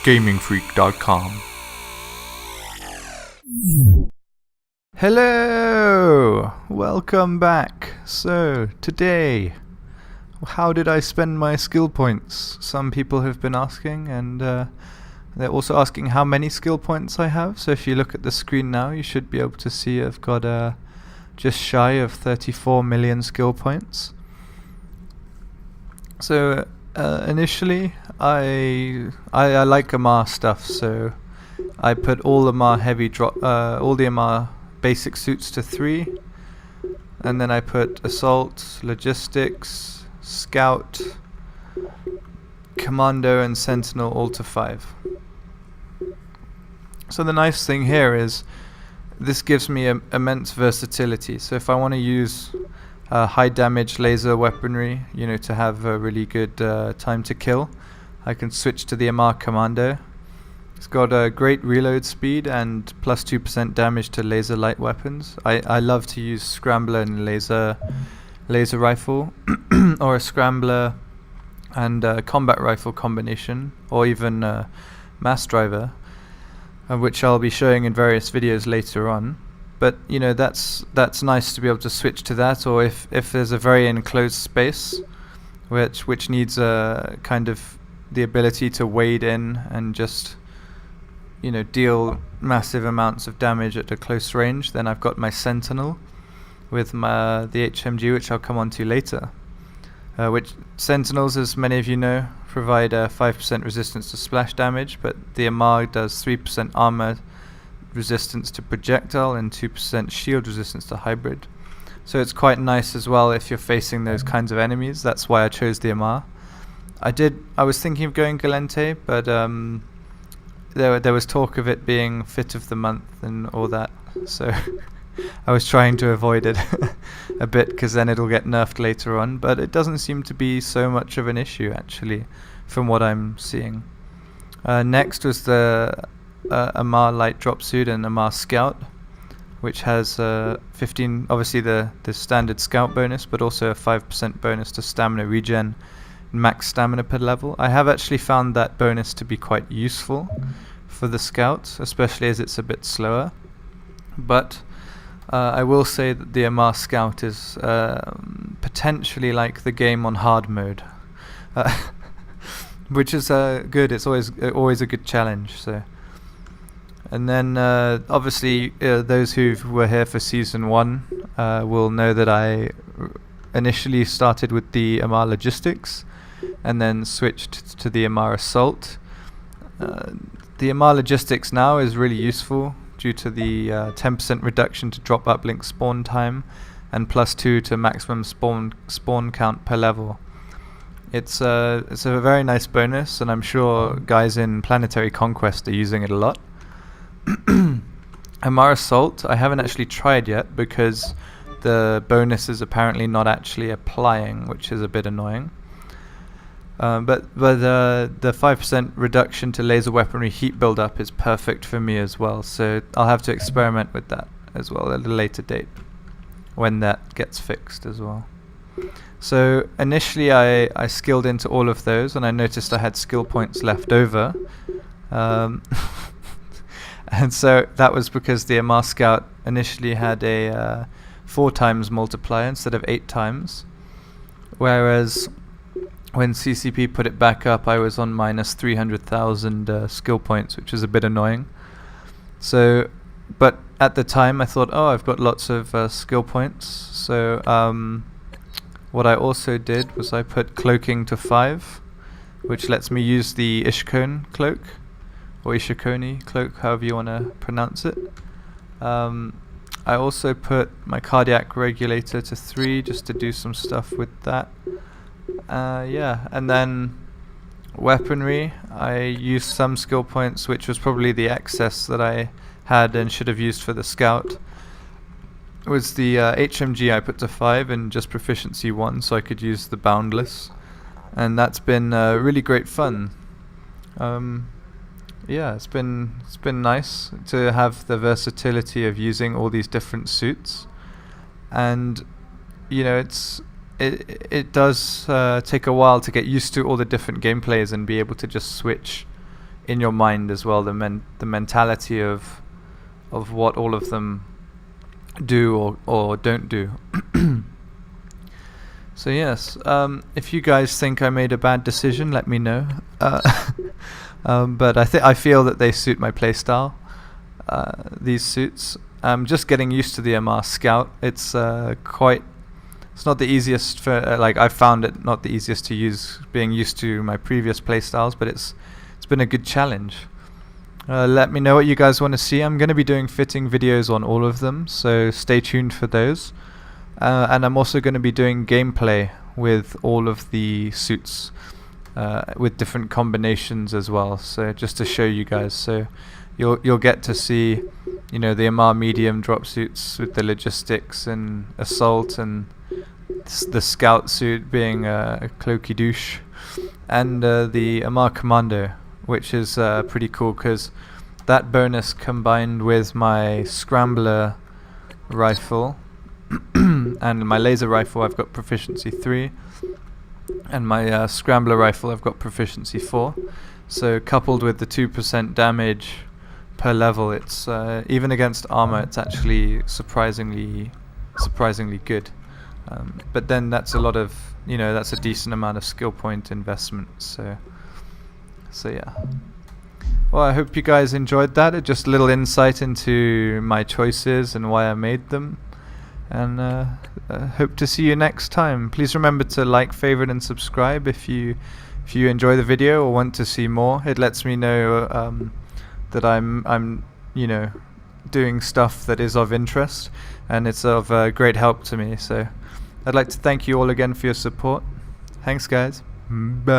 GamingFreak.com. Hello! Welcome back. So, today, how did I spend my skill points? Some people have been asking, and they're also asking how many skill points I have. So if you look at the screen now, you should be able to see I've got just shy of 34 million skill points. So initially, I like Amar stuff, so I put all Amar all the Amar basic suits to 3, and then I put assault, logistics, scout, commando, and sentinel all to 5. So the nice thing here is this gives me immense versatility. So if I want to use high damage laser weaponry, to have a really good time to kill, I can switch to the Amar Commando. It's got a great reload speed and plus 2% damage to laser light weapons. I love to use scrambler and laser rifle or a scrambler and combat rifle combination, or even mass driver, which I'll be showing in various videos later on. But that's nice to be able to switch to that, or if there's a very enclosed space which needs a kind of the ability to wade in and just deal massive amounts of damage at a close range, then I've got my Sentinel with the HMG, which I'll come on to later. Which Sentinels, as many of you know, provide 5% resistance to splash damage, but the Amar does 3% armor resistance to projectile and 2% shield resistance to hybrid. So it's quite nice as well if you're facing those kinds of enemies. That's why I chose the Amar. I was thinking of going Galente, but there was talk of it being fit of the month and all that, so I was trying to avoid it a bit, because then it'll get nerfed later on, but it doesn't seem to be so much of an issue actually from what I'm seeing. Next was the Amar light drop suit and Amar scout, which has 15, obviously the standard scout bonus, but also a 5% bonus to stamina regen, max stamina per level. I have actually found that bonus to be quite useful for the scout, especially as it's a bit slower. But I will say that the Amar scout is potentially like the game on hard mode, which is good. It's always a good challenge. So, and then obviously those who were here for season 1 will know that I initially started with the Amar logistics and then switched to the Amar assault. The Amar logistics now is really useful due to the 10% reduction to drop uplink spawn time and plus 2 to maximum spawn count per level. It's a very nice bonus, and I'm sure guys in Planetary Conquest are using it a lot. Amar assault I haven't actually tried yet, because the bonus is apparently not actually applying, which is a bit annoying. But the 5% reduction to laser weaponry heat buildup is perfect for me as well, so I'll have to experiment with that as well at a later date when that gets fixed as well. So initially I skilled into all of those, and I noticed I had skill points left over, and so that was because the Amar Scout initially had a 4 times multiplier instead of 8 times, whereas when CCP put it back up, I was on minus 300,000 skill points, which is a bit annoying. So, but at the time I thought, oh, I've got lots of skill points. So what I also did was I put cloaking to 5, which lets me use the Ishikone cloak, or Ishikone cloak, however you want to pronounce it. I also put my cardiac regulator to 3 just to do some stuff with that. And then weaponry, I used some skill points, which was probably the excess that I had and should have used for the scout. It was the HMG I put to 5 and just proficiency 1, so I could use the boundless, and that's been really great fun. It's been nice to have the versatility of using all these different suits, and it's it does take a while to get used to all the different gameplays and be able to just switch in your mind as well the mentality of what all of them do or don't do. So yes, if you guys think I made a bad decision, let me know. But I feel that they suit my playstyle. These suits. I'm just getting used to the MR Scout. It's not the easiest for I found it not the easiest to use, being used to my previous playstyles, but it's been a good challenge. Let me know what you guys want to see. I'm going to be doing fitting videos on all of them, so stay tuned for those. And I'm also going to be doing gameplay with all of the suits, with different combinations as well. So just to show you guys, so you'll get to see, the MR medium drop suits with the logistics and assault, and the scout suit being a cloaky douche, and the MR commando, which is pretty cool because that bonus combined with my scrambler rifle and my laser rifle, I've got proficiency 3, and my scrambler rifle, I've got proficiency 4. So coupled with the 2% damage per level, it's even against armor, it's actually surprisingly good. But then that's a lot of, that's a decent amount of skill point investment. So yeah. Well, I hope you guys enjoyed that. Just a little insight into my choices and why I made them. And hope to see you next time. Please remember to like, favorite, and subscribe if you enjoy the video or want to see more. It lets me know that I'm doing stuff that is of interest, and it's of great help to me. So I'd like to thank you all again for your support. Thanks, guys. Bye.